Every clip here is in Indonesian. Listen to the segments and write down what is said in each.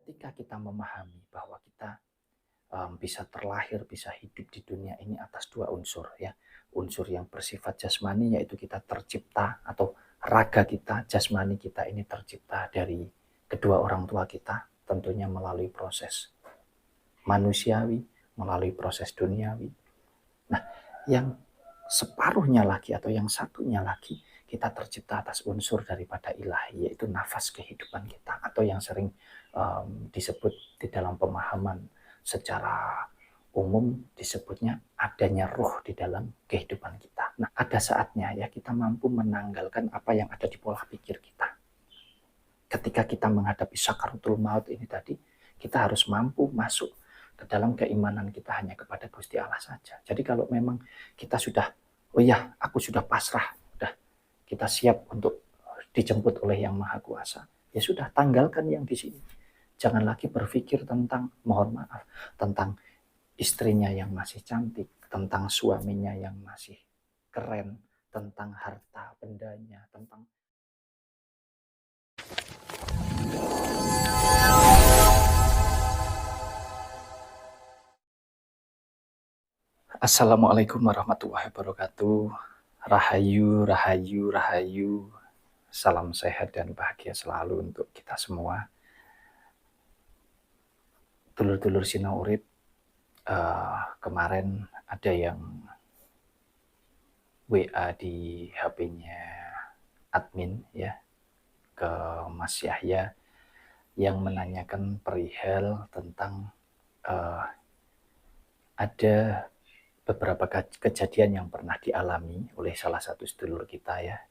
ketika kita memahami bahwa kita bisa terlahir, bisa hidup di dunia ini atas dua unsur ya. Unsur yang bersifat jasmani yaitu kita tercipta atau raga kita, jasmani kita ini tercipta dari kedua orang tua kita, tentunya melalui proses manusiawi, melalui proses duniawi. Nah, yang separuhnya lagi atau yang satunya lagi kita tercipta atas unsur daripada ilahi, yaitu nafas kehidupan kita atau yang sering disebut di dalam pemahaman secara umum disebutnya adanya ruh di dalam kehidupan kita. Nah, ada saatnya ya kita mampu menanggalkan apa yang ada di pola pikir kita. Ketika kita menghadapi sakaratul maut ini tadi, kita harus mampu masuk ke dalam keimanan kita hanya kepada Gusti Allah saja. Jadi kalau memang kita sudah, oh iya, aku sudah pasrah, sudah kita siap untuk dijemput oleh Yang Maha Kuasa, ya sudah tanggalkan yang di sini. Jangan lagi berpikir tentang, mohon maaf, tentang istrinya yang masih cantik, tentang suaminya yang masih keren, tentang harta bendanya, tentang Assalamualaikum warahmatullahi wabarakatuh. Rahayu, rahayu, rahayu. Salam sehat dan bahagia selalu untuk kita semua. Dulur-dulur Sinau Urip, kemarin ada yang WA di HP-nya admin ya ke Mas Yahya yang menanyakan perihal tentang ada beberapa kejadian yang pernah dialami oleh salah satu sedulur kita ya,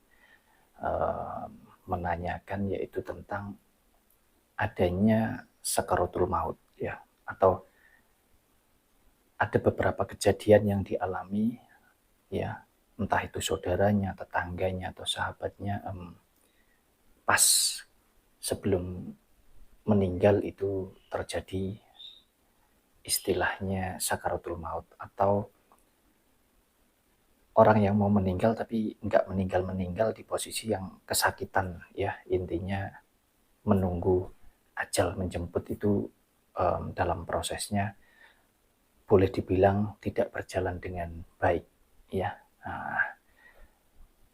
menanyakan yaitu tentang adanya sakaratul maut ya, atau ada beberapa kejadian yang dialami ya, entah itu saudaranya, tetangganya atau sahabatnya, pas sebelum meninggal itu terjadi istilahnya sakaratul maut, atau orang yang mau meninggal tapi nggak meninggal di posisi yang kesakitan ya, intinya menunggu ajal menjemput itu dalam prosesnya boleh dibilang tidak berjalan dengan baik ya. Nah,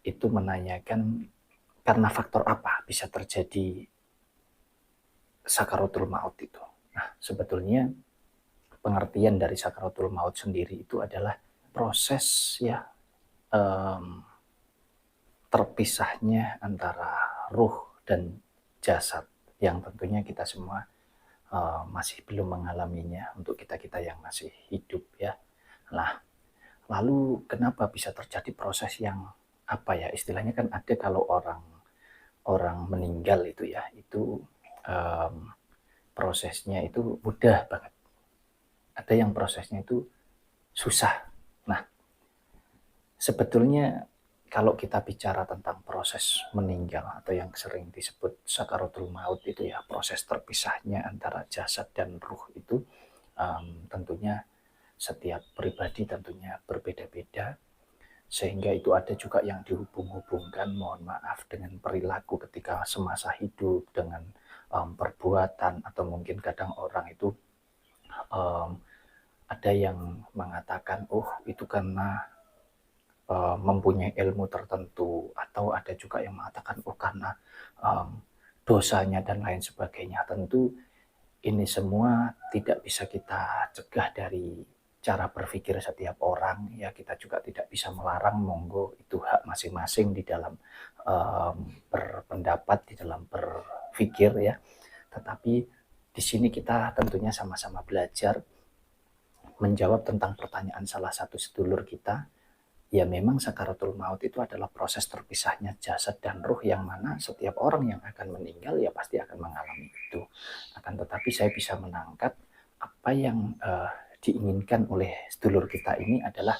itu menanyakan karena faktor apa bisa terjadi sakaratul maut itu. Nah, sebetulnya pengertian dari sakaratul maut sendiri itu adalah proses ya, terpisahnya antara ruh dan jasad yang tentunya kita semua masih belum mengalaminya untuk kita-kita yang masih hidup ya. Nah, lalu kenapa bisa terjadi proses yang apa ya, istilahnya kan ada kalau orang meninggal itu ya, itu prosesnya itu mudah banget. Ada yang prosesnya itu susah. Nah, sebetulnya kalau kita bicara tentang proses meninggal atau yang sering disebut sakaratul maut itu ya, proses terpisahnya antara jasad dan ruh itu tentunya setiap pribadi tentunya berbeda-beda, sehingga itu ada juga yang dihubung-hubungkan, mohon maaf, dengan perilaku ketika semasa hidup, dengan perbuatan, atau mungkin kadang orang itu ada yang mengatakan, oh itu karena mempunyai ilmu tertentu, atau ada juga yang mengatakan oh karena dosanya dan lain sebagainya. Tentu ini semua tidak bisa kita cegah dari cara berpikir setiap orang ya, kita juga tidak bisa melarang, monggo itu hak masing-masing di dalam berpendapat, di dalam berpikir ya. Tetapi di sini kita tentunya sama-sama belajar menjawab tentang pertanyaan salah satu sedulur kita. Ya memang sakaratul maut itu adalah proses terpisahnya jasad dan ruh, yang mana setiap orang yang akan meninggal ya pasti akan mengalami itu. Akan tetapi saya bisa menangkap apa yang diinginkan oleh sedulur kita ini adalah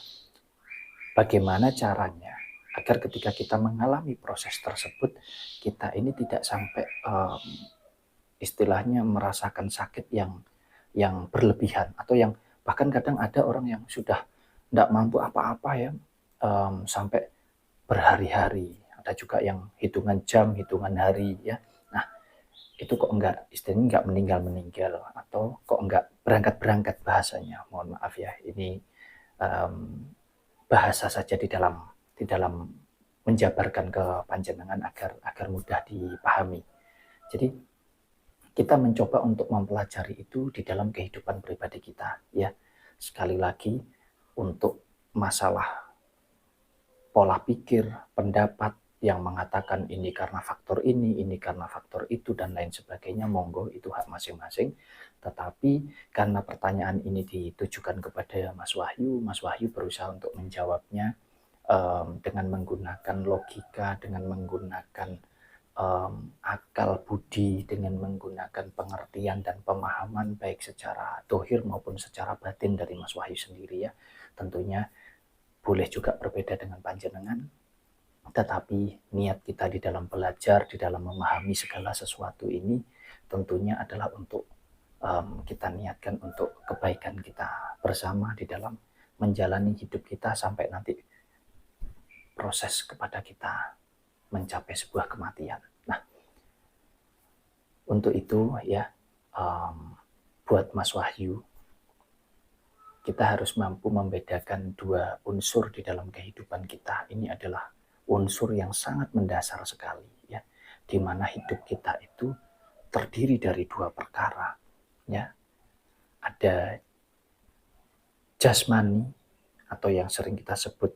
bagaimana caranya agar ketika kita mengalami proses tersebut, kita ini tidak sampai istilahnya merasakan sakit yang berlebihan, atau yang bahkan kadang ada orang yang sudah tidak mampu apa-apa ya, sampai berhari-hari, ada juga yang hitungan jam, hitungan hari ya. Nah, itu kok enggak, istilahnya enggak meninggal-meninggal, atau kok enggak berangkat-berangkat bahasanya. Mohon maaf ya, ini um, bahasa saja di dalam menjabarkan ke panjenengan agar agar mudah dipahami. Jadi kita mencoba untuk mempelajari itu di dalam kehidupan pribadi kita, ya. Sekali lagi, untuk masalah pola pikir, pendapat yang mengatakan ini karena faktor ini karena faktor itu, dan lain sebagainya, monggo, itu hak masing-masing. Tetapi karena pertanyaan ini ditujukan kepada Mas Wahyu berusaha untuk menjawabnya dengan menggunakan logika, dengan menggunakan akal budi, dengan menggunakan pengertian dan pemahaman baik secara dohir maupun secara batin dari Mas Wahyu sendiri, ya. Tentunya boleh juga berbeda dengan panjenengan, tetapi niat kita di dalam belajar, di dalam memahami segala sesuatu ini tentunya adalah untuk kita niatkan untuk kebaikan kita bersama di dalam menjalani hidup kita sampai nanti proses kepada kita mencapai sebuah kematian. Nah, untuk itu ya, buat Mas Wahyu, kita harus mampu membedakan dua unsur di dalam kehidupan kita. Ini adalah unsur yang sangat mendasar sekali, ya, di mana hidup kita itu terdiri dari dua perkara, ya. Ada jasmani atau yang sering kita sebut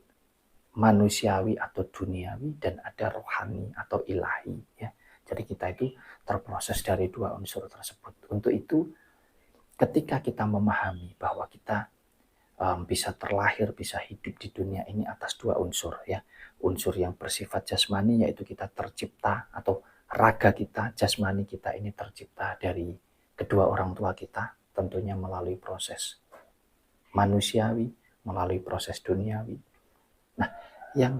manusiawi atau duniawi, dan ada rohani atau ilahi, ya. Jadi kita itu terproses dari dua unsur tersebut. Untuk itu, ketika kita memahami bahwa kita bisa terlahir, bisa hidup di dunia ini atas dua unsur, ya. Unsur yang bersifat jasmani, yaitu kita tercipta, atau raga kita, jasmani kita ini tercipta dari kedua orang tua kita, tentunya melalui proses manusiawi, melalui proses duniawi. Nah, yang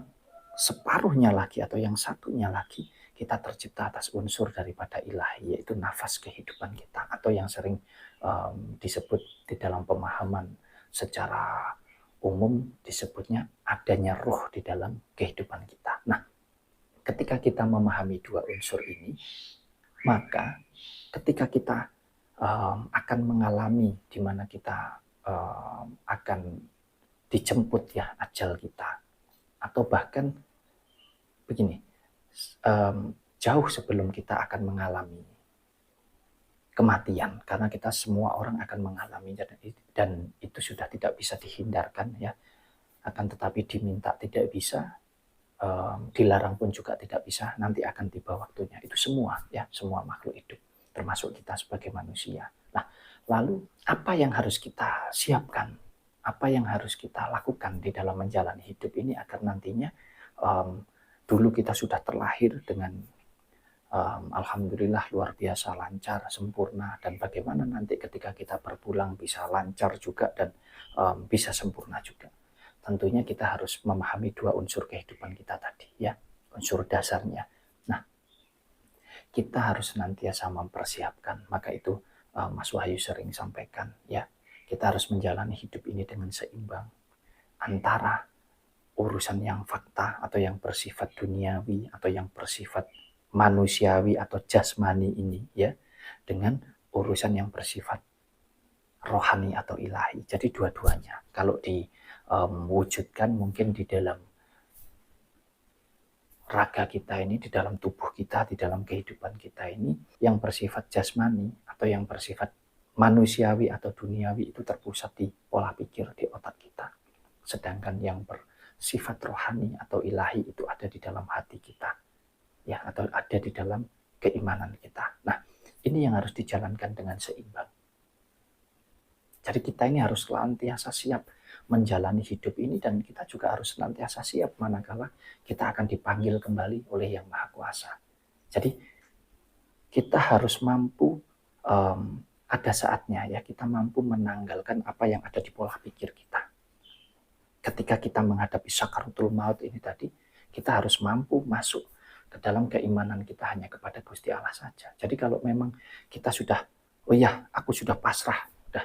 separuhnya lagi atau yang satunya lagi, kita tercipta atas unsur daripada ilahi, yaitu nafas kehidupan kita, atau yang sering disebut di dalam pemahaman secara umum disebutnya adanya roh di dalam kehidupan kita. Nah, ketika kita memahami dua unsur ini, maka ketika kita akan mengalami di mana kita akan dijemput, ya, ajal kita, atau bahkan begini, jauh sebelum kita akan mengalami kematian, karena kita semua orang akan mengalami, dan itu sudah tidak bisa dihindarkan, ya. Akan tetapi diminta tidak bisa, dilarang pun juga tidak bisa, nanti akan tiba waktunya. Itu semua, ya, semua makhluk hidup, termasuk kita sebagai manusia. Nah, lalu apa yang harus kita siapkan? Apa yang harus kita lakukan di dalam menjalani hidup ini agar nantinya dulu kita sudah terlahir dengan alhamdulillah luar biasa lancar, sempurna, dan bagaimana nanti ketika kita berpulang bisa lancar juga dan bisa sempurna juga. Tentunya kita harus memahami dua unsur kehidupan kita tadi, ya, unsur dasarnya. Nah, kita harus senantiasa mempersiapkan, maka itu Mas Wahyu sering sampaikan, ya, kita harus menjalani hidup ini dengan seimbang antara urusan yang fakta atau yang bersifat duniawi atau yang bersifat manusiawi atau jasmani ini, ya, dengan urusan yang bersifat rohani atau ilahi. Jadi dua-duanya kalau diwujudkan mungkin di dalam raga kita ini, di dalam tubuh kita, di dalam kehidupan kita ini, yang bersifat jasmani atau yang bersifat manusiawi atau duniawi itu terpusat di pola pikir, di otak kita. Sedangkan yang bersifat rohani atau ilahi itu ada di dalam hati kita, ya, atau ada di dalam keimanan kita. Nah, ini yang harus dijalankan dengan seimbang. Jadi kita ini harus senantiasa siap menjalani hidup ini, dan kita juga harus senantiasa siap manakala kita akan dipanggil kembali oleh Yang Maha Kuasa. Jadi kita harus mampu, ada saatnya, ya, kita mampu menanggalkan apa yang ada di pola pikir kita. Ketika kita menghadapi sakaratul maut ini tadi, kita harus mampu masuk ke dalam keimanan kita hanya kepada Gusti Allah saja. Jadi kalau memang kita sudah, oh ya, aku sudah pasrah, sudah,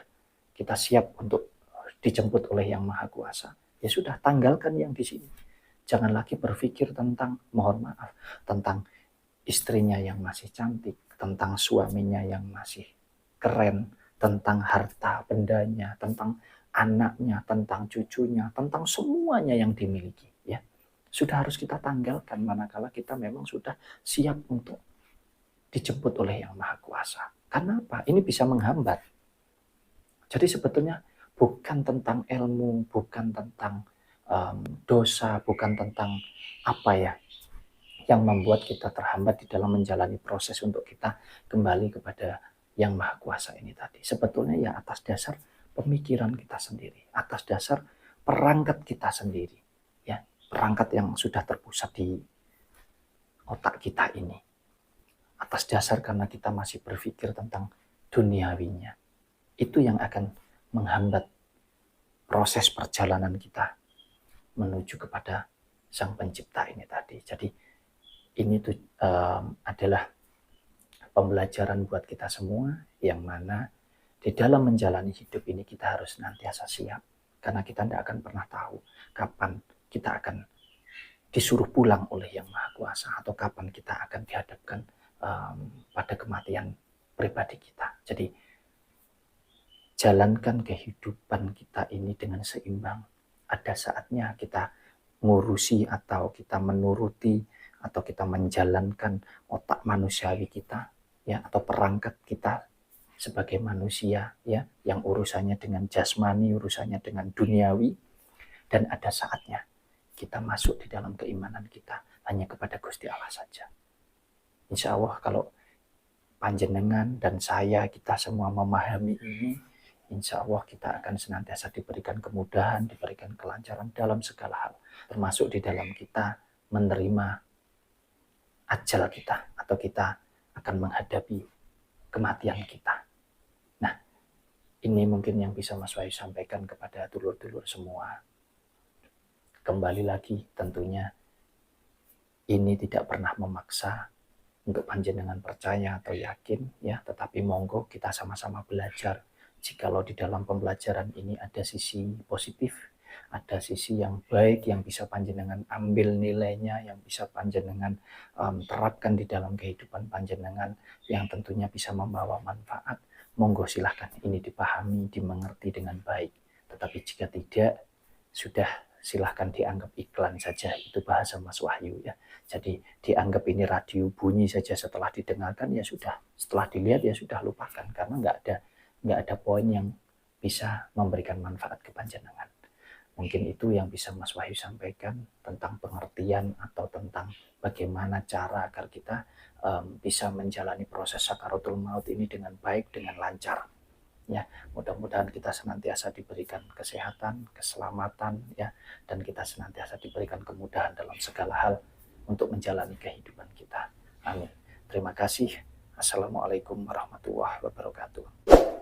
kita siap untuk dijemput oleh Yang Maha Kuasa, ya sudah, tanggalkan yang di sini. Jangan lagi berpikir tentang, mohon maaf, tentang istrinya yang masih cantik, tentang suaminya yang masih keren, tentang harta bendanya, tentang anaknya, tentang cucunya, tentang semuanya yang dimiliki, ya. Sudah harus kita tanggalkan manakala kita memang sudah siap untuk dijemput oleh Yang Maha Kuasa. Karena apa? Ini bisa menghambat. Jadi sebetulnya bukan tentang ilmu, bukan tentang dosa, bukan tentang apa ya yang membuat kita terhambat di dalam menjalani proses untuk kita kembali kepada Yang Maha Kuasa ini tadi. Sebetulnya ya atas dasar pemikiran kita sendiri, atas dasar perangkat kita sendiri, ya, perangkat yang sudah terpusat di otak kita ini. Atas dasar karena kita masih berpikir tentang duniawinya. Itu yang akan menghambat proses perjalanan kita menuju kepada Sang Pencipta ini tadi. Jadi ini tuh adalah pembelajaran buat kita semua, yang mana di dalam menjalani hidup ini kita harus senantiasa siap, karena kita tidak akan pernah tahu kapan kita akan disuruh pulang oleh Yang Maha Kuasa, atau kapan kita akan dihadapkan pada kematian pribadi kita. Jadi jalankan kehidupan kita ini dengan seimbang. Ada saatnya kita ngurusi atau kita menuruti atau kita menjalankan otak manusiawi kita, ya, atau perangkat kita sebagai manusia, ya, yang urusannya dengan jasmani, urusannya dengan duniawi. Dan ada saatnya kita masuk di dalam keimanan kita hanya kepada Gusti Allah saja. Insya Allah kalau panjenengan dan saya, kita semua memahami ini, insya Allah kita akan senantiasa diberikan kemudahan, diberikan kelancaran dalam segala hal, termasuk di dalam kita menerima ajal kita, atau kita akan menghadapi kematian kita. Nah, ini mungkin yang bisa Mas Wahyu sampaikan kepada dulur-dulur semua. Kembali lagi, tentunya ini tidak pernah memaksa untuk panjenengan percaya atau yakin, ya, tetapi monggo kita sama-sama belajar. Jikalau di dalam pembelajaran ini ada sisi positif, ada sisi yang baik yang bisa panjenengan ambil nilainya, yang bisa panjenengan terapkan di dalam kehidupan panjenengan, yang tentunya bisa membawa manfaat, monggo silahkan ini dipahami, dimengerti dengan baik. Tetapi jika tidak, sudah silahkan dianggap iklan saja, itu bahasa Mas Wahyu, ya. Jadi dianggap ini radio bunyi saja, setelah didengarkan ya sudah, setelah dilihat ya sudah, lupakan, karena nggak ada poin yang bisa memberikan manfaat ke panjenengan. Mungkin itu yang bisa Mas Wahyu sampaikan tentang pengertian atau tentang bagaimana cara agar kita bisa menjalani proses sakaratul maut ini dengan baik, dengan lancar. Ya, mudah-mudahan kita senantiasa diberikan kesehatan, keselamatan, ya, dan kita senantiasa diberikan kemudahan dalam segala hal untuk menjalani kehidupan kita. Amin. Terima kasih. Assalamualaikum warahmatullahi wabarakatuh.